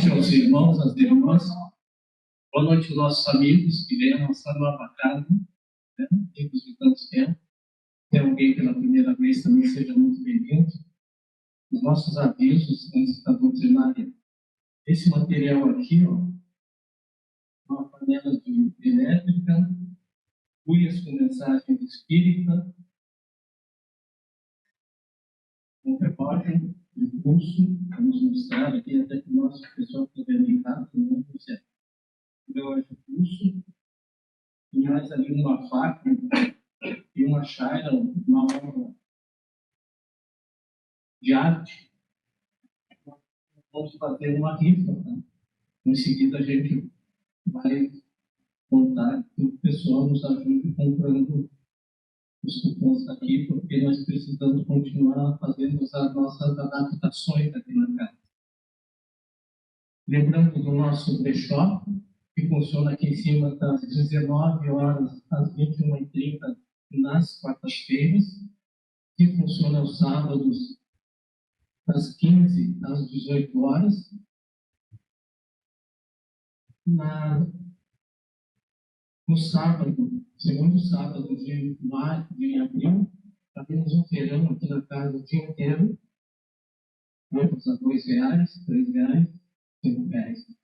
noite aos irmãos, às irmãs. Boa noite aos nossos amigos que vêm à nossa nova casa, né? Amigos de tanto tempo. Tem alguém pela primeira vez também, seja muito bem-vindo. Os nossos avisos antes da doutrinária. Esse material aqui, ó, uma panela de elétrica, cuias com mensagem espírita, um repórter de curso, vamos mostrar aqui até que o nosso pessoal que vem em casa, não é relógio de curso, e mais ali uma faca e uma chaira, uma obra de arte. Vamos fazer uma rifa, tá? Em seguida a gente vai contar que o pessoal nos ajude comprando os cupons aqui, porque nós precisamos continuar fazendo as nossas adaptações aqui na casa. Lembrando do nosso brechó, que funciona aqui em cima das 19 horas às 21h30 nas quartas-feiras, que funciona aos sábados das 15 às 18 horas. No sábado, segundo sábado de abril, abrimos um feirão aqui na casa o dia inteiro, outros a R$2, R$3, R$5.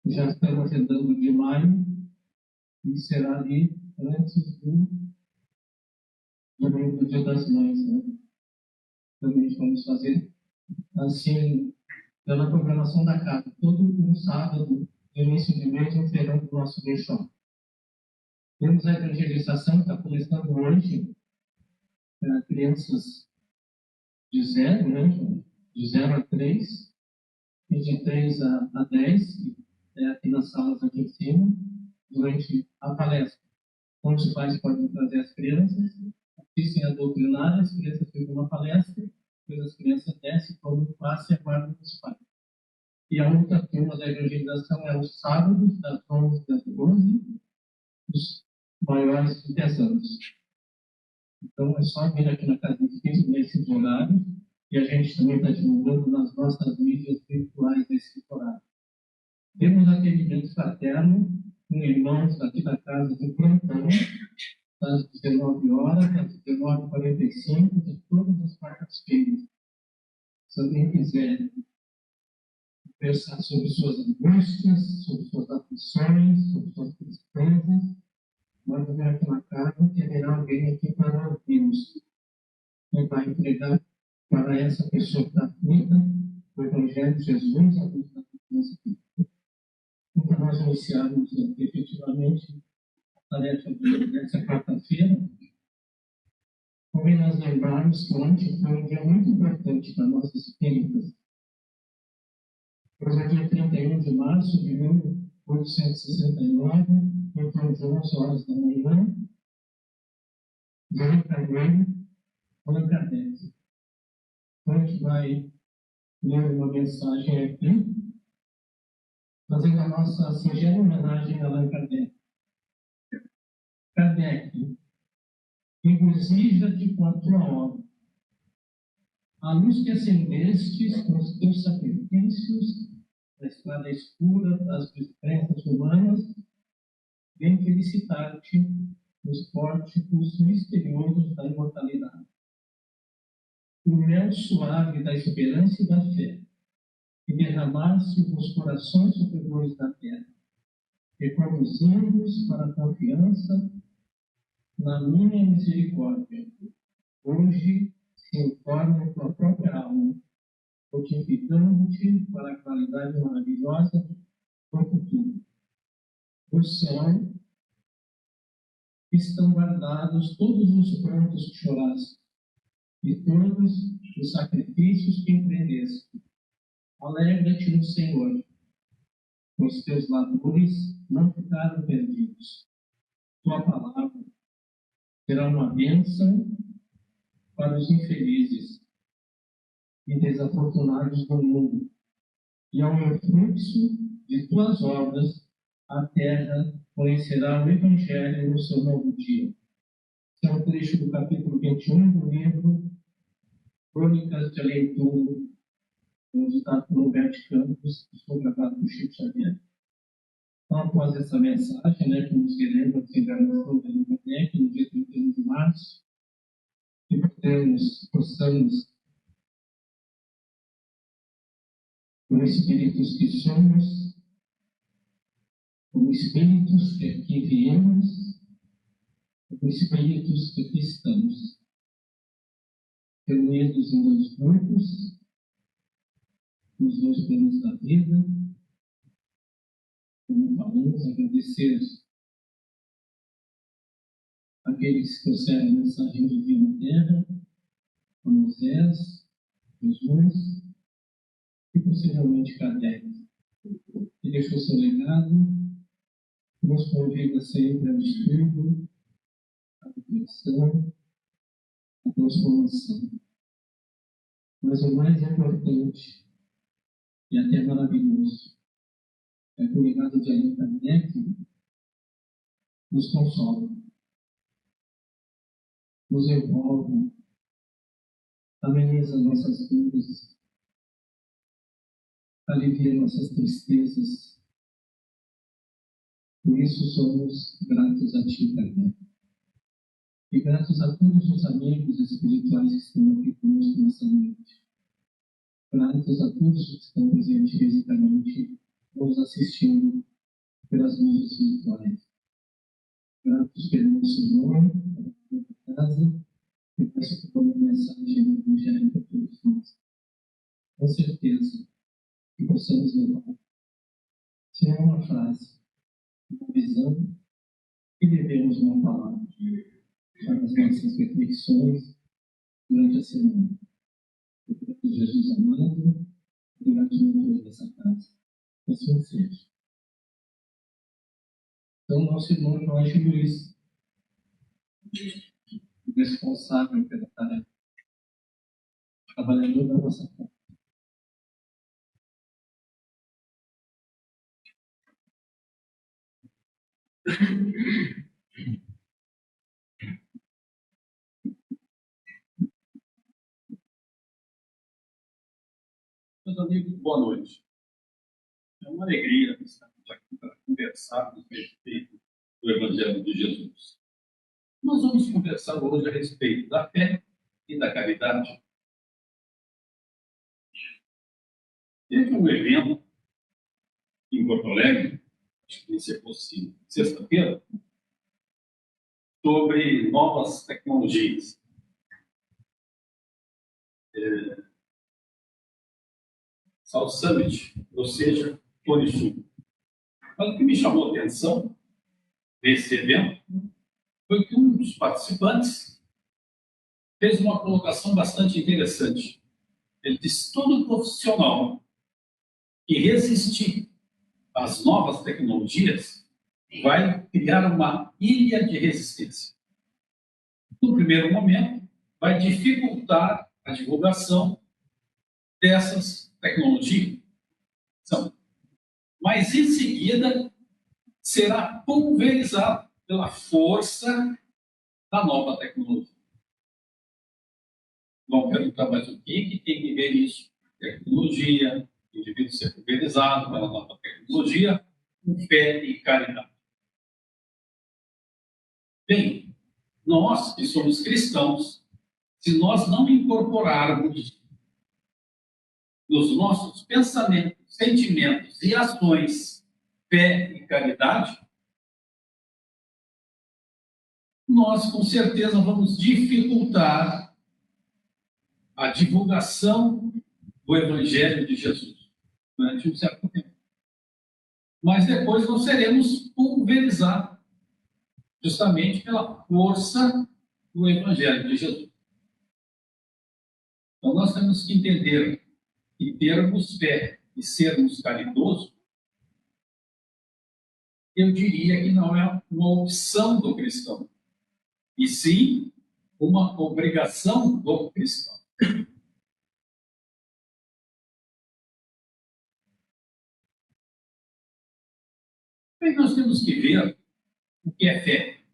Já estamos agendando de maio e será ali antes do Dia das Mães, né? Também vamos fazer assim, pela programação da casa, todo um sábado, no início de mês, um feirão do nosso brechó. Temos a evangelização que está começando hoje para crianças de 0, né? De 0 a 3, e de 3 a 10, aqui nas salas aqui em cima, durante a palestra. Onde os pais podem trazer as crianças, assistem a doutrinária, as crianças ficam na palestra, depois as crianças descem, todo passe e aguardam os pais. E a outra turma da evangelização é os sábados, das 11 às 12, os maiores de 10 anos. Então é só vir aqui na Casa de Espírito nesses horários, e a gente também está divulgando nas nossas mídias virtuais esse horário. Temos atendimento fraterno com irmãos aqui da Casa de Plantão, das 19 horas, às 19h45, de todas as quartas-feiras. Se alguém quiser conversar sobre suas angústias, sobre suas aflições, sobre suas tristezas, pode vir aqui na casa, que haverá alguém aqui para ouvi-los. E vai entregar para essa pessoa que está aflita o Evangelho de Jesus, a luz da confiança aqui. Então, nós iniciarmos efetivamente a tarefa dessa quarta-feira, convém nós lembrarmos que ontem foi um dia muito importante para nós espíritas. Hoje é dia 31 de março de 1869, então às 11 horas da manhã, desencarnou Allan Kardec. Então a gente vai ler uma mensagem aqui, fazendo a nossa singela homenagem a Allan Kardec. Kardec, regozija-te com a tua obra. A luz que acendestes nos teus sacrifícios, na estrada escura das descrenças humanas, vem felicitar-te nos pórticos misteriosos da imortalidade. O mel suave da esperança e da fé, que derramaste nos corações superiores da terra, reconduzindo-os para a confiança na minha misericórdia. Hoje se informa em tua própria alma, fortificando-te para a qualidade maravilhosa do futuro. No céu estão guardados todos os prantos que choraste e todos os sacrifícios que empreendeste. Alegra-te no Senhor, os teus labores não ficaram perdidos. Tua palavra será uma bênção para os infelizes e desafortunados do mundo, e ao refluxo de tuas obras, a terra conhecerá o Evangelho no seu novo dia. Esse é um trecho do capítulo 21 do livro Crônicas de Além-Túmulo, um ditado por Roberto Campos, que foi gravado por Chico Xavier. Então, após essa mensagem, que nos relembra que tivemos problema no PEC, no dia 31 de março, que possamos, como espíritos que somos, como espíritos que aqui viemos, como espíritos que aqui estamos, reunidos em dois grupos, nos dois planos da vida, como falamos, agradecer aqueles que trouxeram a mensagem divina à Terra, como Moisés, Jesus e possivelmente Kardec, que deixou seu legado, que nos convida sempre ao estudo, à reflexão, à transformação. Mas o mais importante e até maravilhoso é que o legado de Allan Kardec nos consola, nos envolve, ameniza nossas dúvidas, alivia nossas tristezas. Por isso somos gratos a Ti, Kardec. E gratos a todos os amigos espirituais que estão aqui conosco nessa noite. Gratos a todos os que estão presentes fisicamente, nos assistindo pelas mídias virtuais. Gratos pelo nosso nome, pela casa, e peço que como mensagem do Evangelho para todos nós. Com certeza que possamos levar, se não uma frase, uma visão, e devemos uma palavra para as nossas reflexões durante a semana. Obrigado, Jesus amado, obrigado, Jesus dessa casa. Assim seja. Então, nosso irmão Jorge Luiz, responsável pela tarefa, trabalhador da nossa casa. Meus amigos, boa noite. É uma alegria estarmos aqui para conversarmos a respeito do Evangelho de Jesus. Nós vamos conversar hoje a respeito da fé e da caridade. Teve um evento em Porto Alegre, acho que se fosse sexta-feira, sobre novas tecnologias. South Summit, ou seja, Cone Sul. Mas o que me chamou a atenção nesse evento foi que um dos participantes fez uma colocação bastante interessante. Ele disse: todo profissional que resistir às novas tecnologias vai criar uma ilha de resistência. No primeiro momento, vai dificultar a divulgação dessas tecnologias. Mas, em seguida, será pulverizado pela força da nova tecnologia. Vão perguntar, mas o que tem que ver isso? Tecnologia, indivíduo ser pulverizado pela nova tecnologia, com fé e caridade. Bem, nós que somos cristãos, se nós não incorporarmos nos nossos pensamentos, sentimentos e ações fé e caridade, nós com certeza vamos dificultar a divulgação do Evangelho de Jesus durante um certo tempo. Mas depois nós seremos pulverizados justamente pela força do Evangelho de Jesus. Então nós temos que entender que termos fé e sermos caridosos, eu diria que não é uma opção do cristão, e sim uma obrigação do cristão. Bem, nós temos que ver o que é fé.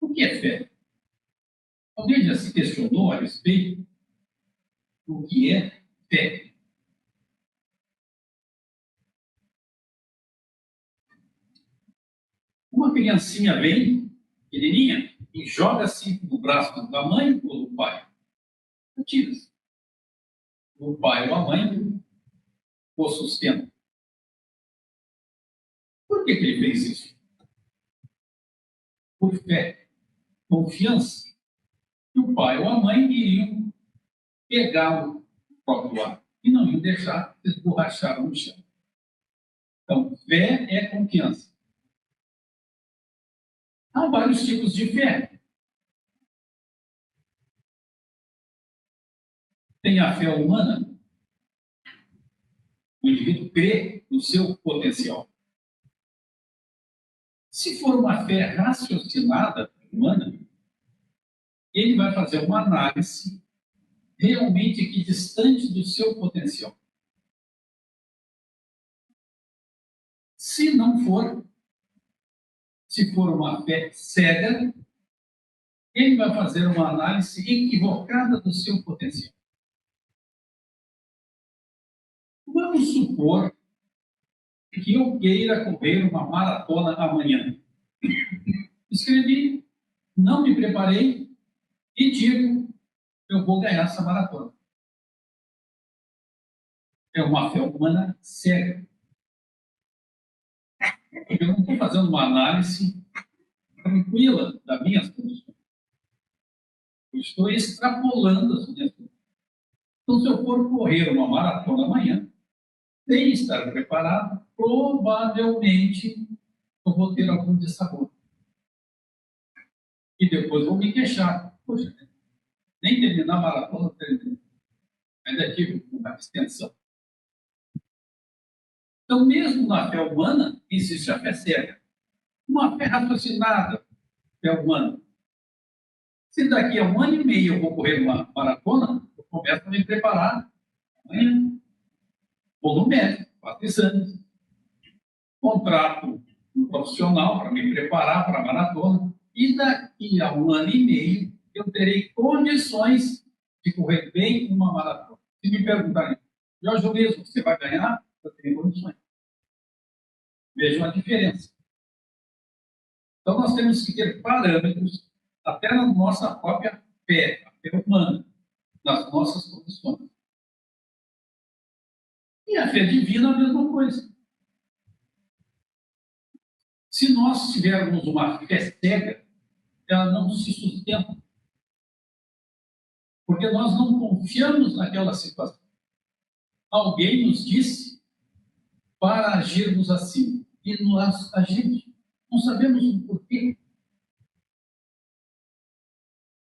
O que é fé? Alguém já se questionou a respeito o que é fé. Uma criancinha bem pequenininha e joga-se no braço da mãe ou do pai. Tira-se. O pai ou a mãe o sustenta. Por que ele fez isso? Por fé, confiança que o pai ou a mãe iriam pegar o próprio ar e não iam deixar esborrachar no chão. Então, fé é confiança. Há vários tipos de fé. Tem a fé humana. O indivíduo crê no seu potencial. Se for uma fé raciocinada, humana, ele vai fazer uma análise realmente equidistante do seu potencial. Se não for, se for uma fé cega, ele vai fazer uma análise equivocada do seu potencial. Vamos supor que eu queira correr uma maratona amanhã. Escrevi, não me preparei e digo, eu vou ganhar essa maratona. É uma fé humana cega. Porque eu não estou fazendo uma análise tranquila das minhas condições. Eu estou extrapolando as minhas condições. Então, se eu for correr uma maratona amanhã, sem estar preparado, provavelmente eu vou ter algum dissabor. E depois vou me queixar. Poxa, nem terminar a maratona, ainda tive uma extensão. Então, mesmo na fé humana, existe a fé cega. Uma fé raciocinada, fé humana. Se daqui a 1 ano e meio eu vou correr uma maratona, eu começo a me preparar amanhã. Vou no médico, faço exames. Contrato um profissional para me preparar para a maratona. E daqui a 1 ano e meio eu terei condições de correr bem uma maratona. Se me perguntarem, Jorge, mesmo você vai ganhar? Eu tenho condições. Vejam a diferença. Então, nós temos que ter parâmetros até na nossa própria fé, a fé humana, nas nossas condições. E a fé divina, a mesma coisa. Se nós tivermos uma fé cega, ela não se sustenta. Porque nós não confiamos naquela situação. Alguém nos disse para agirmos assim. E nós agimos. Não sabemos o porquê.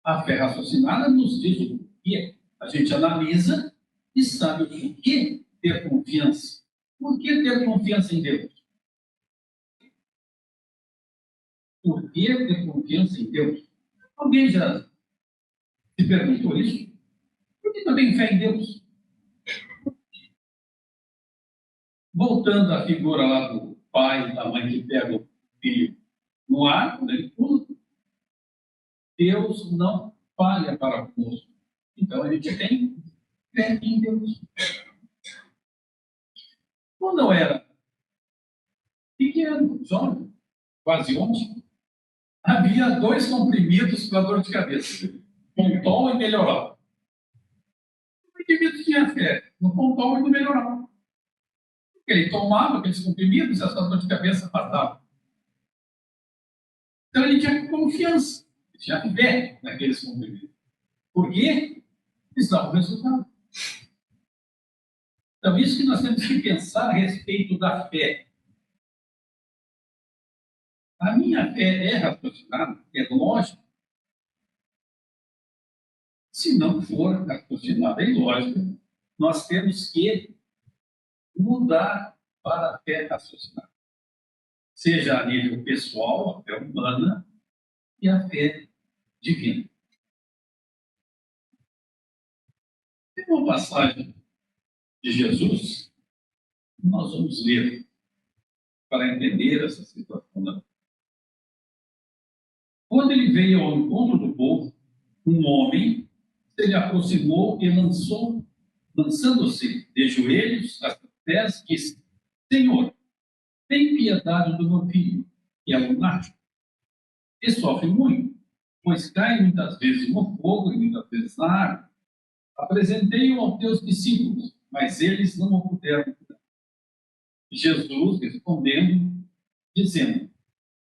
A fé raciocinada nos diz o porquê. A gente analisa e sabe o porquê ter confiança. Por que ter confiança em Deus? Por que ter confiança em Deus? Alguém já se perguntou isso? Por que eu tenho fé em Deus? Voltando à figura lá do pai e da mãe que pega o filho no ar, quando ele pula, Deus não falha para conosco. Então a gente tem fé em Deus. Quando eu era pequeno, jovem, quase ontem, havia 2 comprimidos para dor de cabeça, Pontol e Melhoral. O indivíduo tinha fé no Pontol e no Melhoral. Ele tomava aqueles comprimidos e a sua dor de cabeça passava. Então ele tinha confiança, ele tinha fé naqueles comprimidos. Por quê? Eles davam resultado. Então, isso que nós temos que pensar a respeito da fé. A minha fé é raciocinada, é lógica. Se não for raciocinada e lógica, nós temos que mudar para a fé raciocinada. Seja a nível pessoal, a fé humana e a fé divina. Tem uma passagem de Jesus que nós vamos ler para entender essa situação. Quando ele veio ao encontro do povo, um homem se lhe aproximou e lançou lançando-se de joelhos a seus pés, disse: Senhor, tem piedade do meu filho, que é lunático, e sofre muito, pois cai muitas vezes no fogo e muitas vezes na água. Apresentei-o aos teus discípulos, mas eles não o puderam curar. Jesus respondendo, dizendo: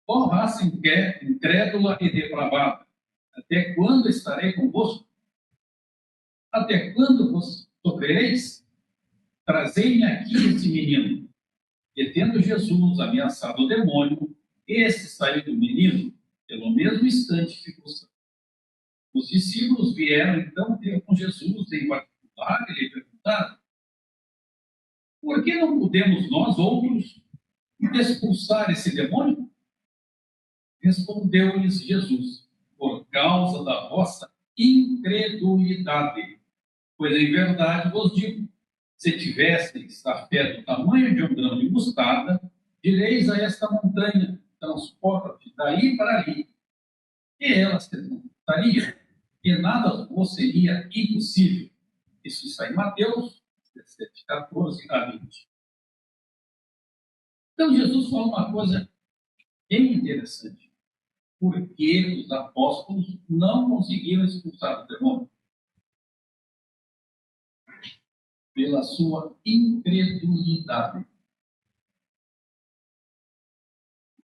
Ó raça incrédula e depravada, até quando estarei convosco? Até quando vos sofrereis? Trazei-me aqui esse menino. E tendo Jesus ameaçado o demônio, esse saiu do menino, pelo mesmo instante ficou são. Os discípulos vieram então ter com Jesus em particular e lhe perguntaram: Por que não podemos nós outros expulsar esse demônio? Respondeu-lhes Jesus: Por causa da vossa incredulidade. Pois em verdade vos digo, se tivesseis a fé do tamanho de um grão de mostarda, direis a esta montanha: transporta-te daí para ali, e ela se transportaria, e nada vos seria impossível. Isso está em Mateus 17, 14 a 20. Então Jesus fala uma coisa bem interessante. Por que os apóstolos não conseguiram expulsar o demônio? Pela sua incredulidade.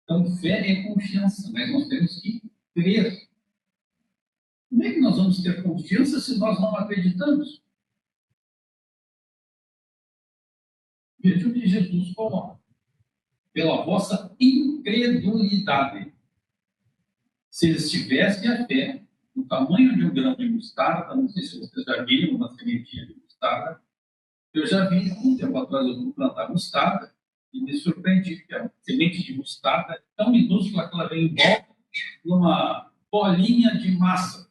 Então, fé é confiança, mas nós temos que crer. Como é que nós vamos ter confiança se nós não acreditamos? Veja o que Jesus coloca. Pela vossa incredulidade. Se eles tivessem a fé, o tamanho de um grão de mostarda, não sei se vocês já viram uma sementinha de mostarda, eu já vi, um tempo atrás, eu fui plantar mostarda e me surpreendi, porque a semente de mostarda é tão minúscula que ela vem em volta numa bolinha de massa.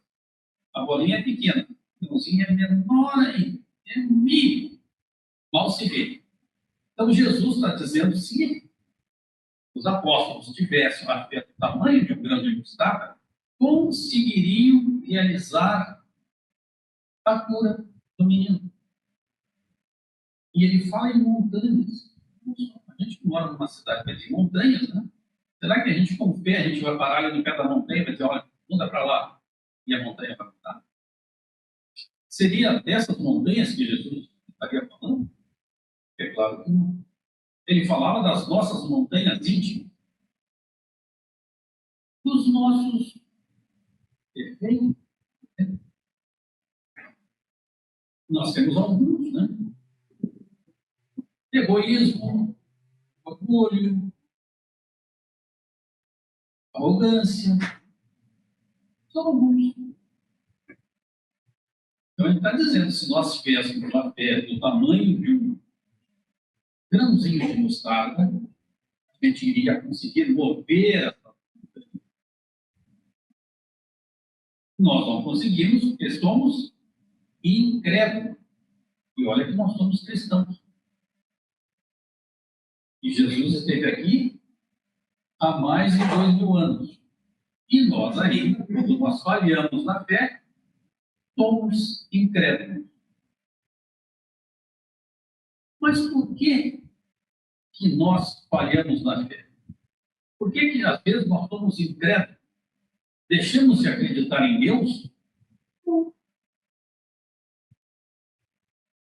A bolinha é pequena, a grãozinha é menor ainda, é mínimo, mal se vê. Então Jesus está dizendo, se os apóstolos tivessem a fé do tamanho de um grão de mostarda, conseguiriam realizar a cura do menino. E ele fala em montanhas. A gente mora numa cidade que tem montanhas, né? Será que a gente, com fé, a gente vai parar ali no pé da montanha e vai dizer, olha, muda para lá, e a montanha vai mudar? Seria dessas montanhas que Jesus estaria falando? É claro que não. Ele falava das nossas montanhas íntimas, dos nossos defeitos. Nós temos alguns, né? Egoísmo, orgulho, arrogância, são alguns. Então ele está dizendo, se nós tivéssemos uma fé do tamanho de um grãozinho de mostarda, a gente iria conseguir mover essa. Nós não conseguimos porque somos incrédulos. E olha que nós somos cristãos. E Jesus esteve aqui há mais de 2000 anos. E nós ainda, quando nós falhamos na fé, somos incrédulos. Mas por que nós falhamos na fé? Por que às vezes nós somos incrédulos? Deixamos de acreditar em Deus? Não.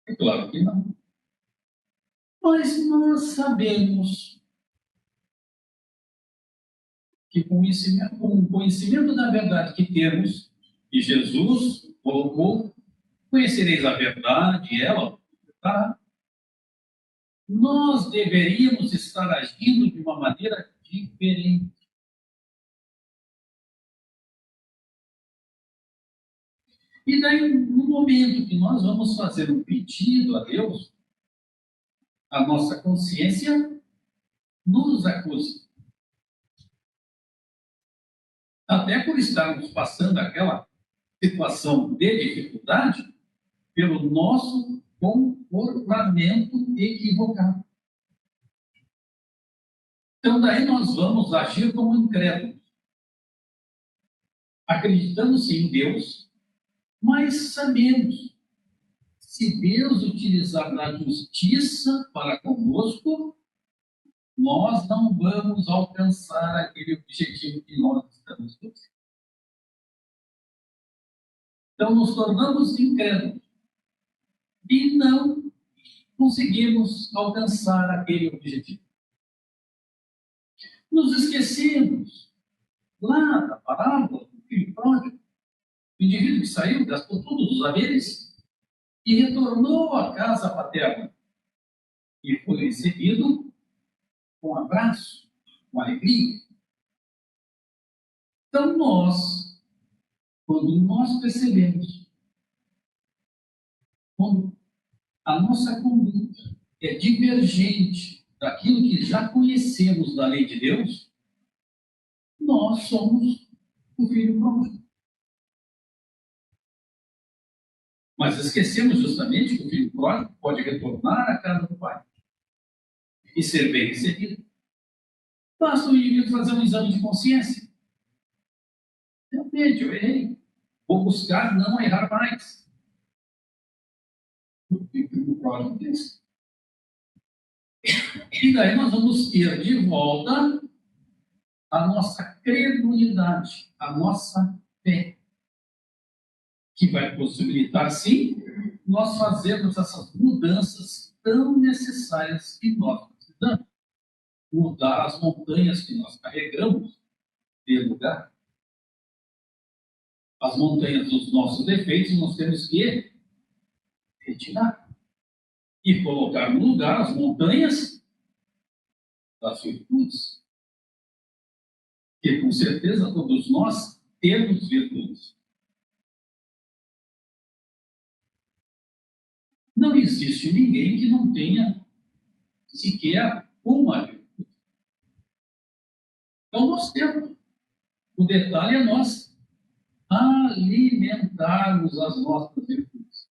É claro que não. Mas nós sabemos que com o conhecimento da verdade que temos, que Jesus colocou, conhecereis a verdade, e ela está. Nós deveríamos estar agindo de uma maneira diferente. E daí, no momento que nós vamos fazer um pedido a Deus, a nossa consciência nos acusa. Até por estarmos passando aquela situação de dificuldade pelo nosso comportamento equivocado. Então, daí nós vamos agir como incrédulos. Acreditamos sim em Deus, mas sabemos, se Deus utilizar da justiça para conosco, nós não vamos alcançar aquele objetivo que nós estamos buscando. Então, nos tornamos incrédulos e não conseguimos alcançar aquele objetivo. Nos esquecemos lá da parábola do filho pródigo, o indivíduo que saiu, gastou todos os haveres e retornou à casa paterna e foi recebido com um abraço, com alegria. Então, quando nós percebemos, quando a nossa conduta é divergente daquilo que já conhecemos da lei de Deus, nós somos o filho pródigo. Mas esquecemos justamente que o filho pródigo pode retornar à casa do pai e ser bem recebido. Basta o indivíduo fazer um exame de consciência. Realmente, eu errei. Vou buscar não errar mais. O filho pródigo fez. E daí nós vamos ter de volta a nossa credulidade, a nossa fé, que vai possibilitar, sim, nós fazermos essas mudanças tão necessárias que nós precisamos. Mudar as montanhas que nós carregamos de lugar. As montanhas dos nossos defeitos nós temos que retirar e colocar no lugar as montanhas das virtudes. Que com certeza todos nós temos virtudes. Não existe ninguém que não tenha sequer uma virtude. Então nós temos. O detalhe é nós alimentarmos as nossas virtudes.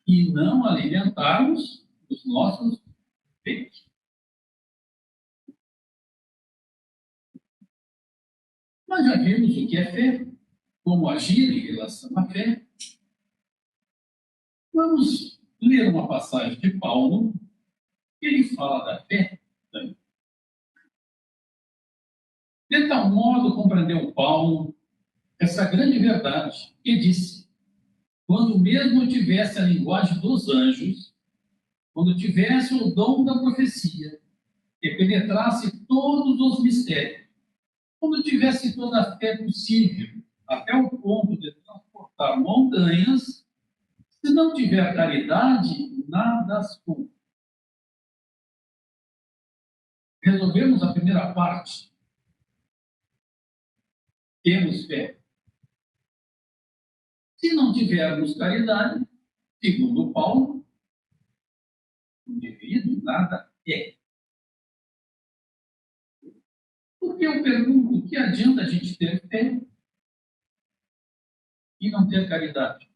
E não alimentarmos os nossos defeitos. Nós já vimos o que é fé, como agir em relação à fé. Vamos ler uma passagem de Paulo, que ele fala da fé. De tal modo compreendeu Paulo essa grande verdade, que disse: quando mesmo tivesse a linguagem dos anjos, quando tivesse o dom da profecia, que penetrasse todos os mistérios, quando tivesse toda a fé possível, até o ponto de transportar montanhas, se não tiver caridade, nada sou. Resolvemos a primeira parte. Temos fé. Se não tivermos caridade, segundo Paulo, o indivíduo nada é. Porque eu pergunto, o que adianta a gente ter fé e não ter caridade?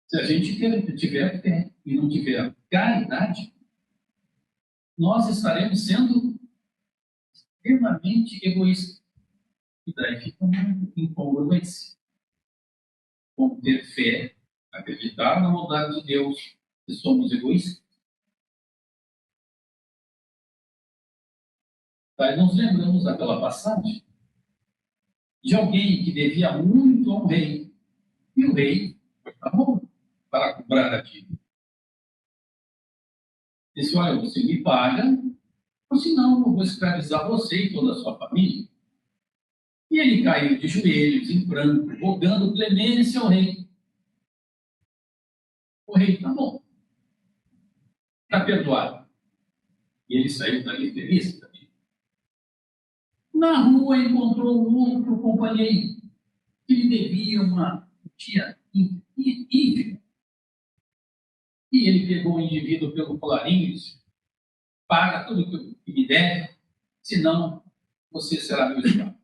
Se a gente tiver fé e não tiver caridade, nós estaremos sendo extremamente egoístas. E daí fica uma incongruência. Como ter fé, acreditar na bondade de Deus, e somos egoístas. Daí nos lembramos daquela passagem de alguém que devia muito a um rei, e o rei foi para Roma para cobrar a dívida. Disse: olha, você me paga, ou senão eu vou escravizar você e toda a sua família. E ele caiu de joelhos, em pranto, rogando clemência ao rei. O rei: tá bom, está perdoado. E ele saiu dali feliz. Na rua encontrou um outro companheiro que lhe devia uma quantia ínfima. E ele pegou o indivíduo pelo colarinho e disse: paga tudo que me deve, senão você será meu escravo.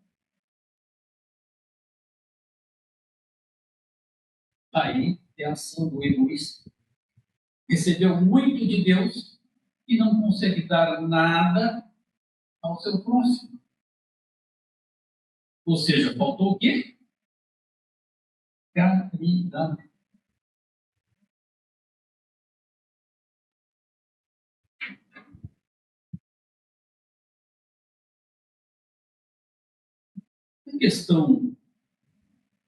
Aí é a ação do egoísta. Recebeu muito de Deus e não consegue dar nada ao seu próximo. Ou seja, faltou o quê? Caridade. A questão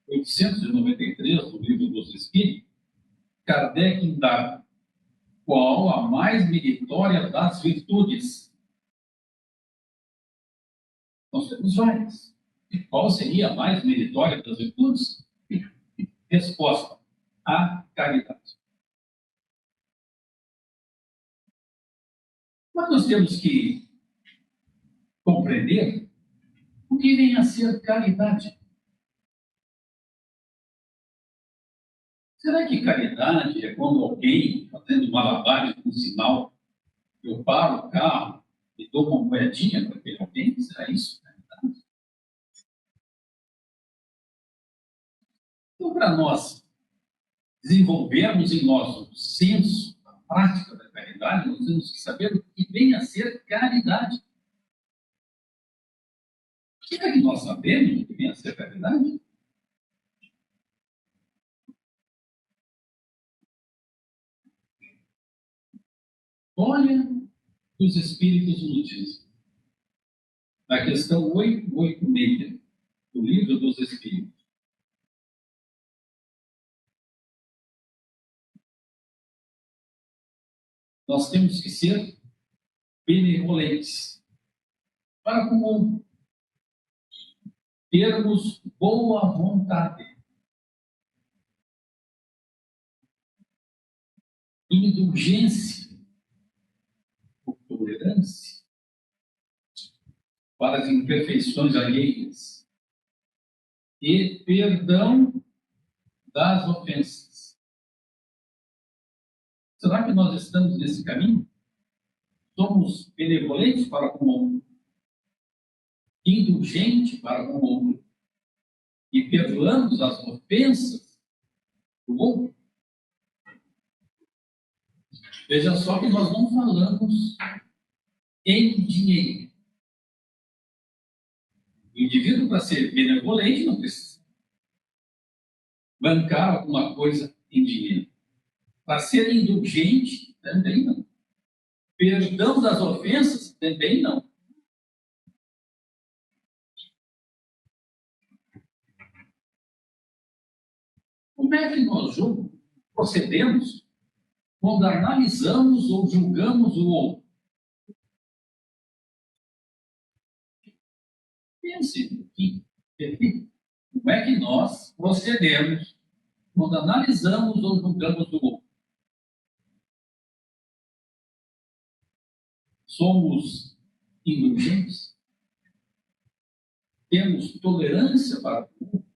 893 do Livro dos Espíritos, Kardec indaga: qual a mais meritória das virtudes? Nós temos várias. Qual seria a mais meritória das virtudes? Resposta: a caridade. Mas nós temos que compreender o que vem a ser caridade. Será que caridade é quando alguém, fazendo malabares com um sinal, eu paro o carro e dou uma moedinha para aquele alguém? Será isso caridade? Então, para nós desenvolvermos em nós o senso, a prática da caridade, nós temos que saber o que vem a ser caridade. Será que nós sabemos o que vem a ser caridade? Olha o que os Espíritos nos dizem. Na questão 886 do Livro dos Espíritos. Nós temos que ser benevolentes para com o outro, termos boa vontade, indulgência, tolerância para as imperfeições alheias e perdão das ofensas. Será que nós estamos nesse caminho? Somos benevolentes para com o outro, indulgentes para com o outro e perdoamos as ofensas do outro? Veja só que nós não falamos em dinheiro. O indivíduo, para ser benevolente, não precisa bancar alguma coisa em dinheiro. Para ser indulgente, também não. Perdão das ofensas, também não. Como é que nós procedemos quando analisamos ou julgamos o outro? Pense aqui, como é que nós procedemos quando analisamos ou julgamos o outro? Somos indulgentes? Temos tolerância para o outro?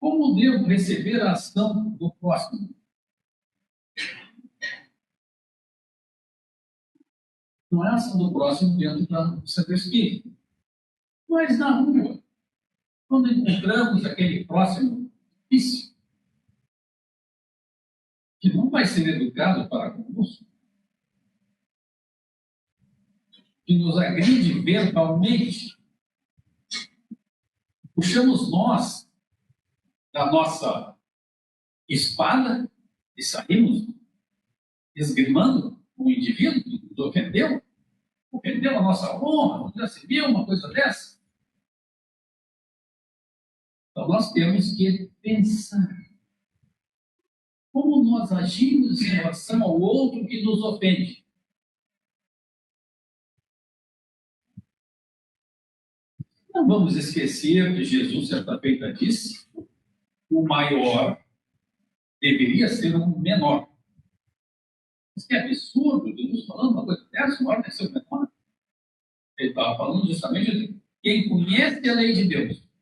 Como devo receber a ação do próximo? Não é a ação do próximo dentro do centro espírita, mas na rua, quando encontramos aquele próximo difícil, que não vai ser educado para conosco, que nos agride verbalmente, puxamos nós da nossa espada e saímos esgrimando o indivíduo que nos ofendeu a nossa honra, já se viu uma coisa dessa? Então nós temos que pensar como nós agimos em relação ao outro que nos ofende. Não vamos esquecer que Jesus, certa feita, disse: o maior deveria ser o menor. Isso é absurdo, Jesus falando uma coisa dessa, o maior deve ser o menor. Ele estava falando justamente de quem conhece a lei de Deus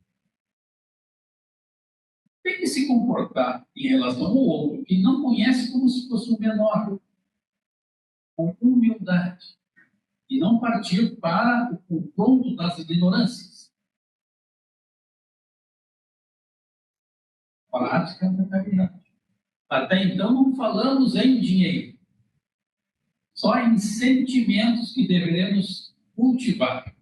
tem que se comportar em relação ao outro que não conhece como se fosse um menor, com humildade, e não partir para o confronto das ignorâncias. Prática da caridade. Até então não falamos em dinheiro, só em sentimentos que deveremos cultivar.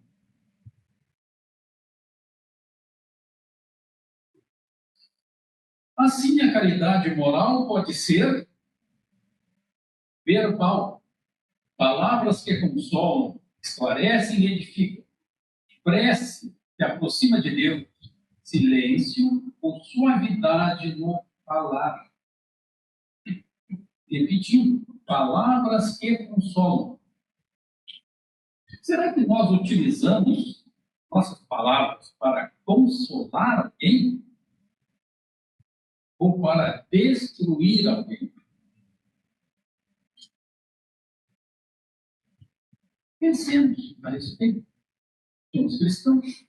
Assim, a caridade moral pode ser verbal, palavras que consolam, esclarecem e edificam, prece que aproxima de Deus, silêncio ou suavidade no falar. Repetindo, palavras que consolam. Será que nós utilizamos nossas palavras para consolar alguém ou para destruir alguém? Pensemos a respeito. Somos cristãos.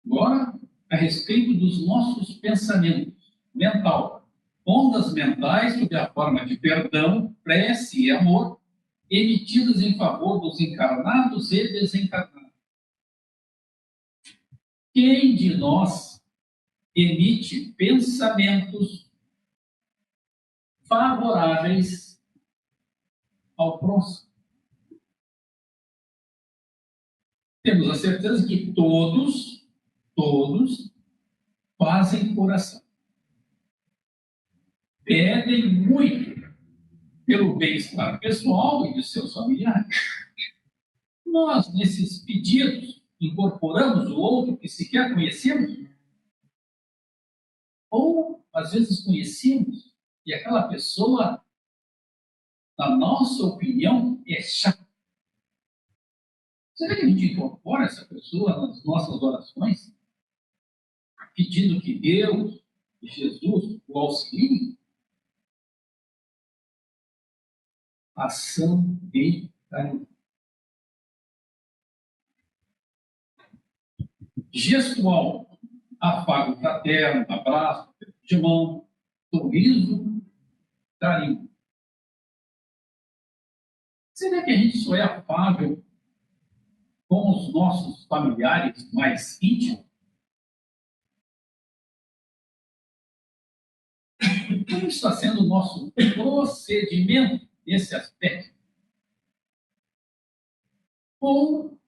Agora, a respeito dos nossos pensamentos mental, ondas mentais sob a forma de perdão, prece e amor, emitidas em favor dos encarnados e desencarnados. Quem de nós emite pensamentos favoráveis ao próximo? Temos a certeza que todos fazem oração. Pedem muito pelo bem-estar pessoal e de seus familiares. Nós, nesses pedidos, incorporamos o outro que sequer conhecemos? Ou, às vezes, conhecemos e aquela pessoa, na nossa opinião, é chata? Será que a gente incorpora essa pessoa nas nossas orações, pedindo que Deus e Jesus o auxiliem? Ação de caridade. Gestual, afago fraterno, abraço, de mão, sorriso, carinho. Será que a gente só é afável com os nossos familiares mais íntimos? Como está sendo o nosso procedimento nesse aspecto? Ou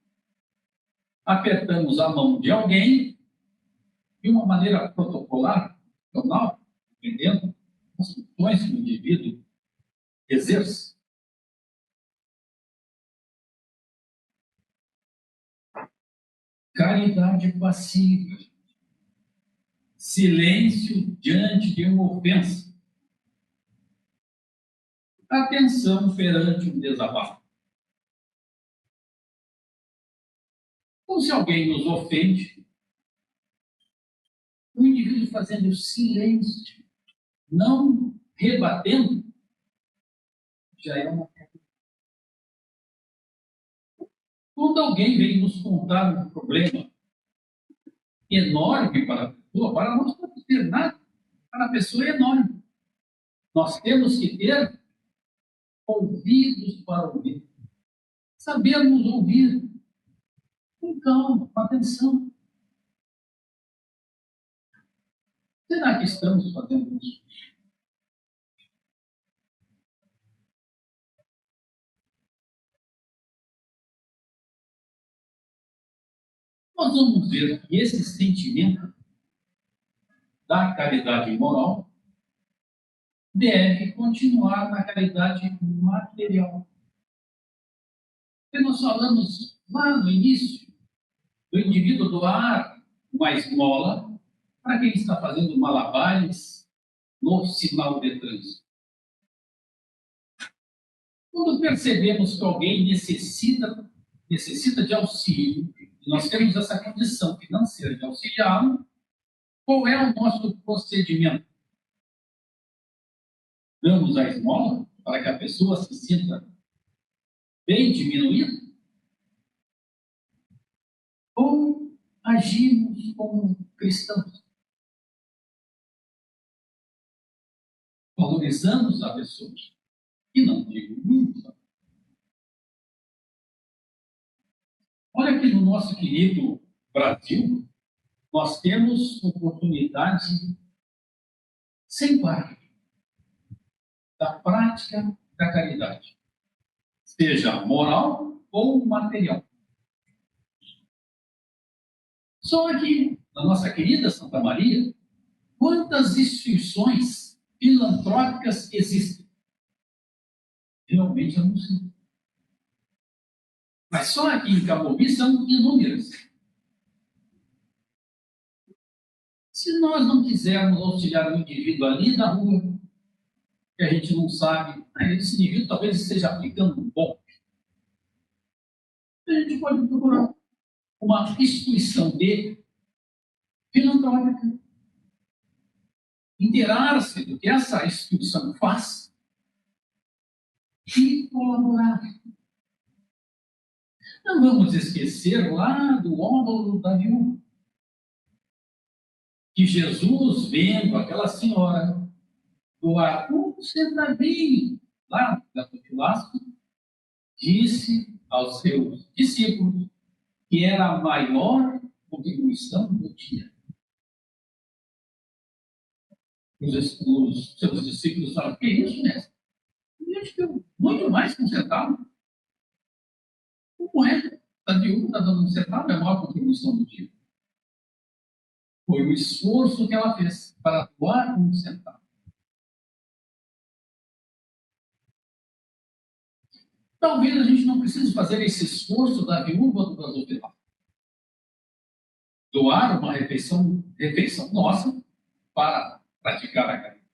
apertamos a mão de alguém de uma maneira protocolar, profissional, dependendo das funções que o indivíduo exerce? Caridade passiva. Silêncio diante de uma ofensa. Atenção perante um desabafo. Então, se alguém nos ofende, o indivíduo fazendo silêncio, não rebatendo, já é uma. Quando alguém vem nos contar um problema enorme para a pessoa, para nós não ter nada, para a pessoa é enorme. Nós temos que ter ouvidos para ouvir. Sabermos ouvir com calma, com atenção. Será que estamos fazendo isso? Nós vamos ver que esse sentimento da caridade moral deve continuar na caridade material. Porque nós falamos lá no início do indivíduo doar uma esmola para quem está fazendo malabares no sinal de trânsito. Quando percebemos que alguém necessita de auxílio, e nós temos essa condição financeira de auxiliá-lo, qual é o nosso procedimento? Damos a esmola para que a pessoa se sinta bem diminuída? Ou agimos como cristãos? Valorizamos a pessoa? E não digo muito. Olha que no nosso querido Brasil, nós temos oportunidade sem par da prática da caridade, seja moral ou material. Só que, na nossa querida Santa Maria, quantas instituições filantrópicas existem? Realmente eu não sei. Mas só aqui em Camobi são inúmeras. Se nós não quisermos auxiliar um indivíduo ali na rua, que a gente não sabe, esse indivíduo talvez esteja aplicando um golpe, a gente pode procurar uma instituição filantrópica, inteirar-se do que essa instituição faz e colaborar. Não vamos esquecer lá do óbolo da viúva, que Jesus, vendo aquela senhora doar um centavinho lá da churrasco, disse aos seus discípulos que era a maior contribuição do dia. Os seus discípulos falaram: que isso, mestre? Isso deu muito mais que um centavo. Como é? A viúva está dando um centavo, é a maior contribuição do dia. Foi o esforço que ela fez para doar um centavo. Talvez a gente não precise fazer esse esforço da viúva do gasofilário. Doar uma refeição nossa para praticar a caridade.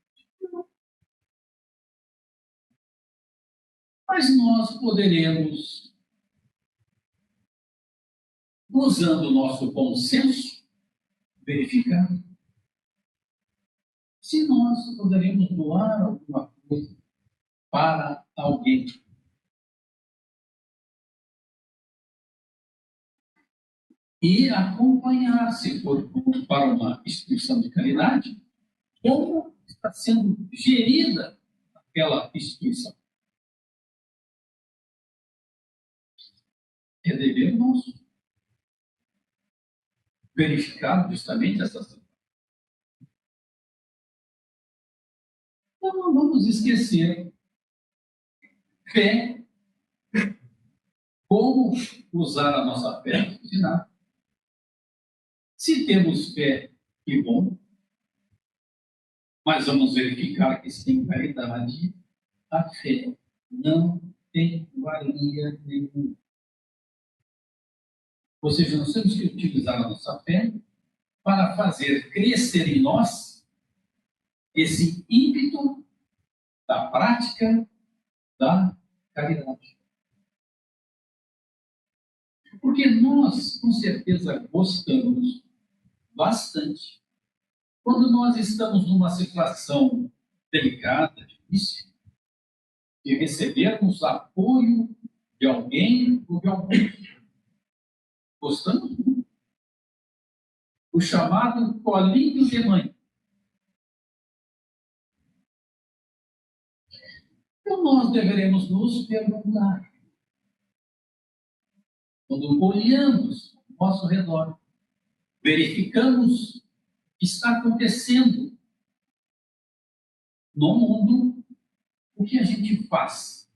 Mas nós poderemos, usando o nosso bom senso, verificar se nós poderemos doar alguma coisa para alguém. E acompanhar, se for para uma instituição de caridade, como está sendo gerida aquela instituição. É dever nosso verificar justamente essa situação. Então, não vamos esquecer fé, como usar a nossa fé, ensinar. Se temos fé, que bom, mas vamos verificar que sem caridade, a fé não tem valia nenhuma. Ou seja, nós temos que utilizar a nossa fé para fazer crescer em nós esse ímpeto da prática da caridade. Porque nós, com certeza, gostamos bastante quando nós estamos numa situação delicada, difícil, de recebermos apoio de alguém ou de alguém. Gostamos muito. O chamado colinho de mãe. Então nós deveremos nos perguntar, quando olhamos ao nosso redor, verificamos o que está acontecendo no mundo, o que a gente faz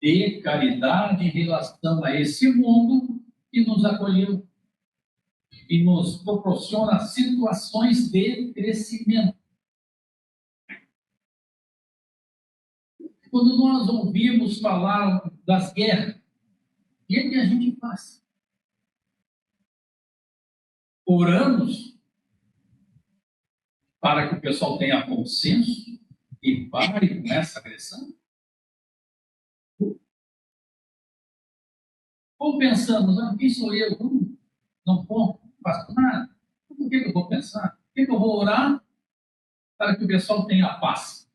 de caridade em relação a esse mundo que nos acolheu e nos proporciona situações de crescimento. Quando nós ouvimos falar das guerras, o que é que a gente faz? Oramos para que o pessoal tenha consenso e pare com essa agressão? Ou pensamos, quem sou eu? Não faço nada. Por que eu vou pensar? Por que eu vou orar para que o pessoal tenha paz?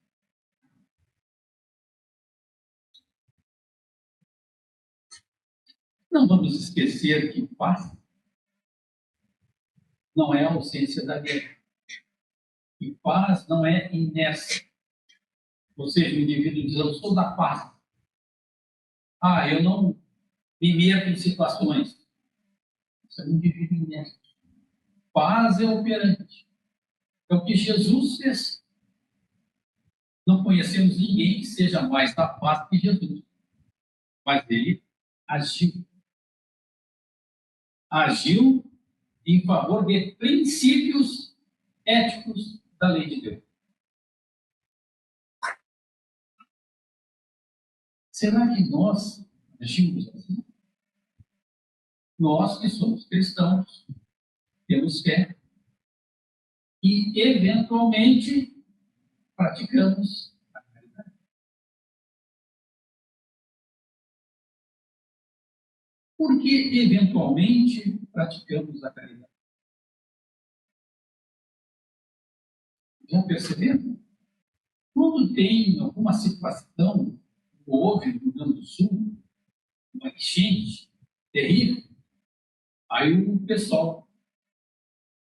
Não vamos esquecer que paz não é a ausência da guerra. E paz não é inércia. Ou seja, o indivíduo diz: eu sou da paz. Eu não me meto em situações. Isso é um indivíduo inércio. Paz é operante. É o que Jesus fez. Não conhecemos ninguém que seja mais da paz que Jesus. Mas ele agiu. Agiu em favor de princípios éticos da lei de Deus. Será que nós agimos assim? Nós que somos cristãos, temos fé e, eventualmente, praticamos a caridade. Por que, eventualmente, praticamos a caridade? Já perceberam? Quando tem alguma situação, houve no Rio Grande do Sul, uma enchente terrível, aí o pessoal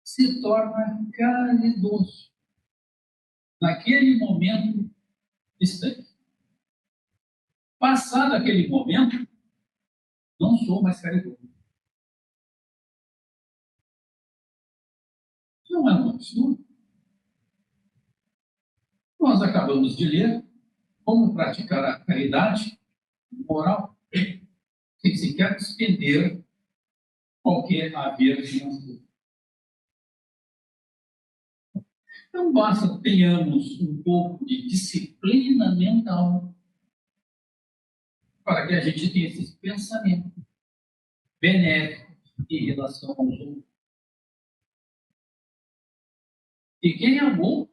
se torna caridoso. Naquele momento distante. Passado aquele momento, não sou mais caridoso. Não é um absurdo? Nós acabamos de ler como praticar a caridade moral, sem sequer despender qualquer haver financeiro. Então, basta que tenhamos um pouco de disciplina mental para que a gente tenha esses pensamentos benéficos em relação aos outros. E quem amou,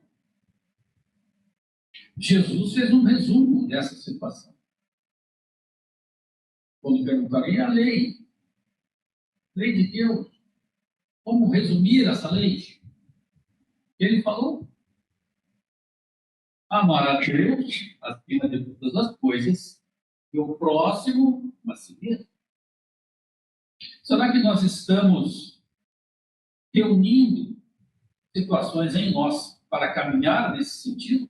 Jesus fez um resumo dessa situação. Quando perguntaram, e a lei? Lei de Deus? Como resumir essa lei? Ele falou, amar a Deus acima de todas as coisas e o próximo a si mesmo. Será que nós estamos reunindo situações em nós para caminhar nesse sentido?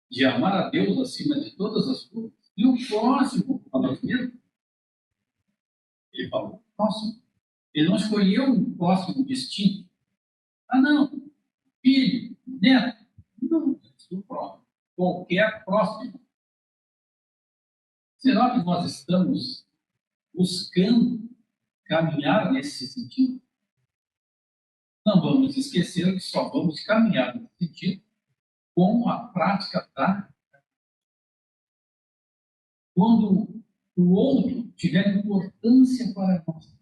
De amar a Deus acima de todas as coisas e o próximo a nós mesmos? Ele falou, próximo. Ele não escolheu um próximo distinto. Ah, não, filho, neto. Não, o próximo. Qualquer próximo. Será que nós estamos buscando caminhar nesse sentido? Não vamos esquecer que só vamos caminhar nesse sentido com a prática da. Quando o outro tiver importância para nós.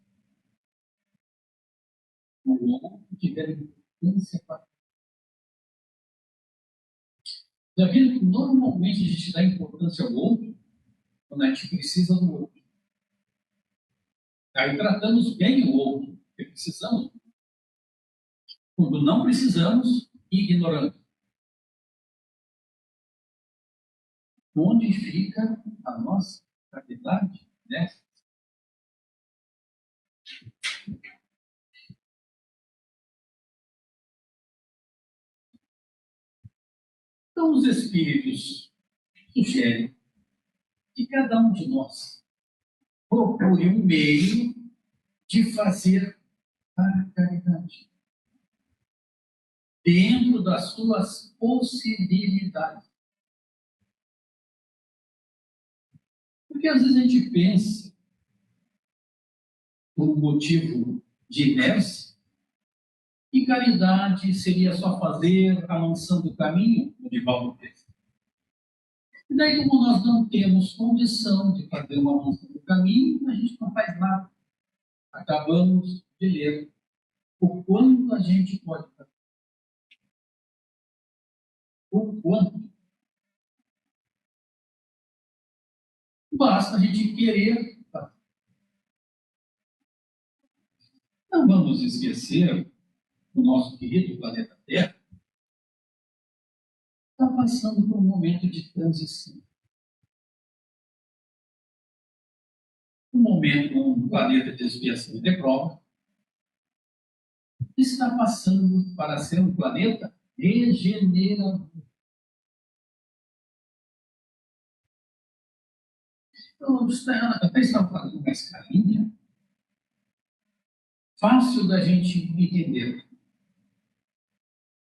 O outro tiver importância para nós. Já viram que normalmente a gente dá importância ao outro quando a gente precisa do outro. Aí tratamos bem o outro, porque precisamos. Quando não precisamos, ignoramos. Onde fica a nossa caridade nessa? Então, os Espíritos sugerem que cada um de nós procure um meio de fazer a caridade dentro das suas possibilidades. Porque às vezes a gente pensa, por um motivo de inércia, que caridade seria só fazer amansando o caminho, o Divaldo fez. E daí, como nós não temos condição de fazer uma amansando o caminho, a gente não faz nada. Acabamos de ler o quanto a gente pode fazer. O quanto. Basta a gente querer. Não vamos esquecer o nosso querido planeta Terra está passando por um momento de transição. Um momento, um planeta de expiação e de prova, está passando para ser um planeta regenerador. Então, até estava fazendo uma escalinha fácil da gente entender.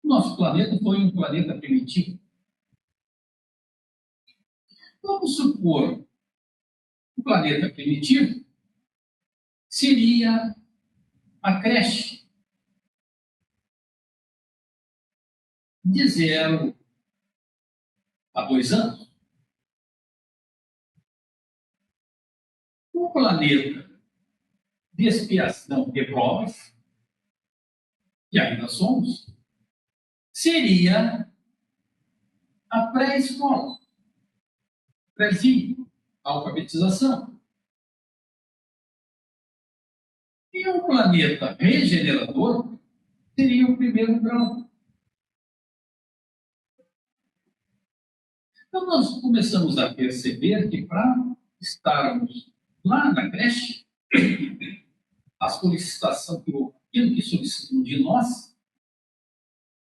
Nosso planeta foi um planeta primitivo. Vamos supor o planeta primitivo seria a creche de 0 a 2 anos. Um planeta de expiação de provas, que ainda somos, seria a pré-escola, prézinho, alfabetização. E um planeta regenerador seria o primeiro grau. Então, nós começamos a perceber que para estarmos lá na creche, a solicitação, aquilo que solicitam de nós,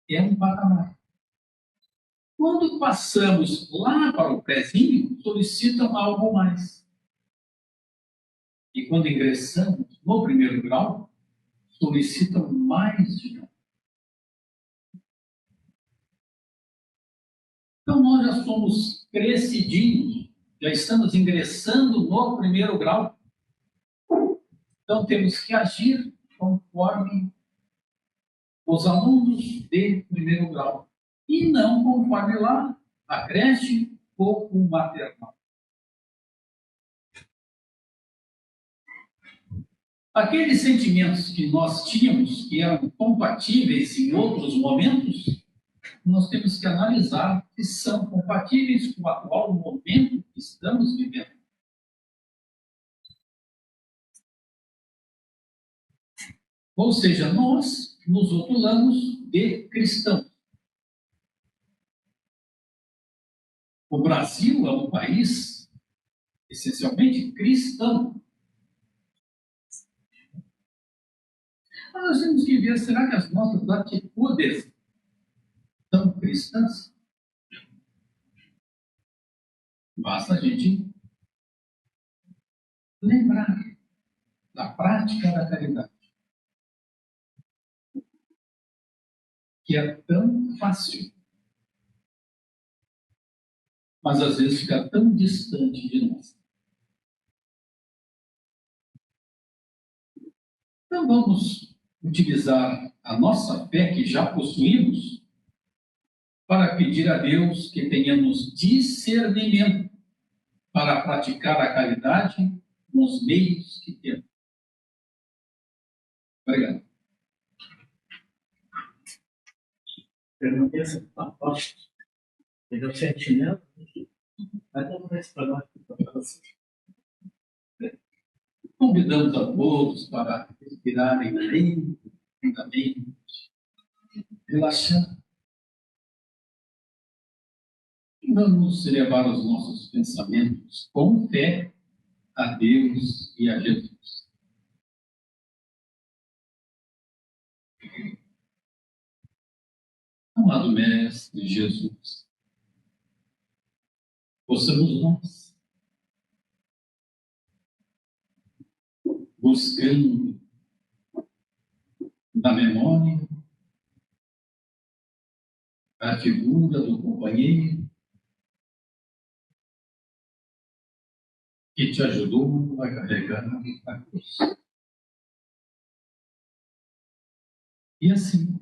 é um patamar. Quando passamos lá para o prézinho, solicitam algo mais. E quando ingressamos no primeiro grau, solicitam mais de nós. Então, nós já somos crescidinhos, já estamos ingressando no primeiro grau. Então, temos que agir conforme os alunos de primeiro grau, e não conforme lá a creche ou o maternal. Aqueles sentimentos que nós tínhamos, que eram compatíveis em outros momentos, nós temos que analisar se são compatíveis com o atual momento que estamos vivendo. Ou seja, nós nos rotulamos de cristãos. O Brasil é um país essencialmente cristão. Mas nós temos que ver, será que as nossas atitudes são cristãs? Basta a gente lembrar da prática da caridade, que é tão fácil, mas às vezes fica tão distante de nós. Então vamos utilizar a nossa fé que já possuímos para pedir a Deus que tenhamos discernimento para praticar a caridade com os meios que temos. Obrigado. Perguntei essa parte. Ele é o sentimento. Vai dar uma explanada para você. Convidamos a todos para respirarem lentamente, relaxando. E vamos elevar os nossos pensamentos com fé a Deus e a Jesus. Amado Mestre Jesus, possamos nós, buscando na memória a figura do companheiro que te ajudou a carregar a cruz. E assim,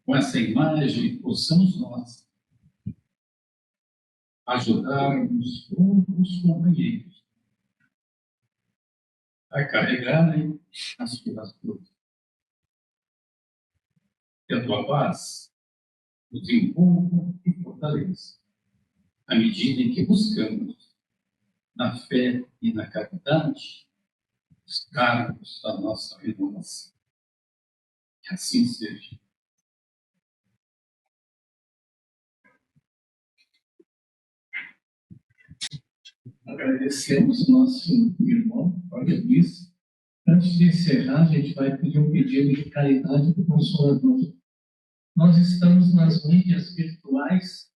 com essa imagem, possamos nós ajudarmos outros companheiros a carregarem as suas cruzes. Que a tua paz nos envolva e fortaleça, à medida em que buscamos, na fé e na caridade, os cargos da nossa renovação. Que assim seja. Agradecemos nosso irmão, Padre Luiz. Antes de encerrar, a gente vai pedir um pedido de caridade para o Consolador. Nós estamos nas mídias virtuais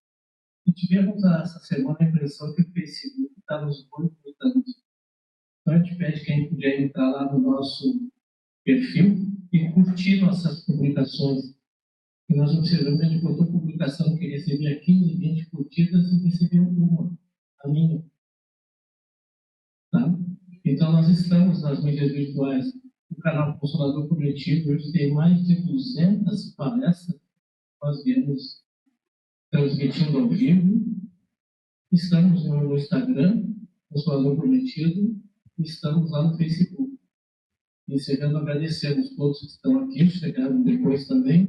e tivemos essa semana a impressão que o Facebook está nos boicotando. Então, a gente pede quem puder entrar lá no nosso perfil e curtir nossas publicações. E nós observamos, a gente botou publicação que recebia 15, 20 curtidas e recebia uma, a minha. Tá? Então, nós estamos nas mídias virtuais. O canal Consolador Coletivo hoje tem mais de 200 palestras. Nós viemos transmitindo ao vivo. Estamos no Instagram, Consolador Coletivo, e estamos lá no Facebook. Encerrando, agradecemos todos que estão aqui, chegaram depois também,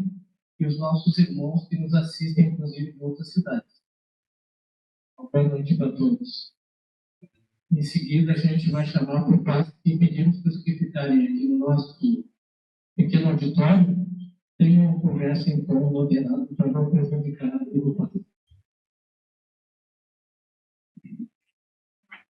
e os nossos irmãos que nos assistem, inclusive, de outras cidades. Boa noite para todos. Em seguida, a gente vai chamar por passe e pedimos para os que ficarem aqui no nosso pequeno auditório, tenham uma conversa em tom moderado para não prejudicar a educação.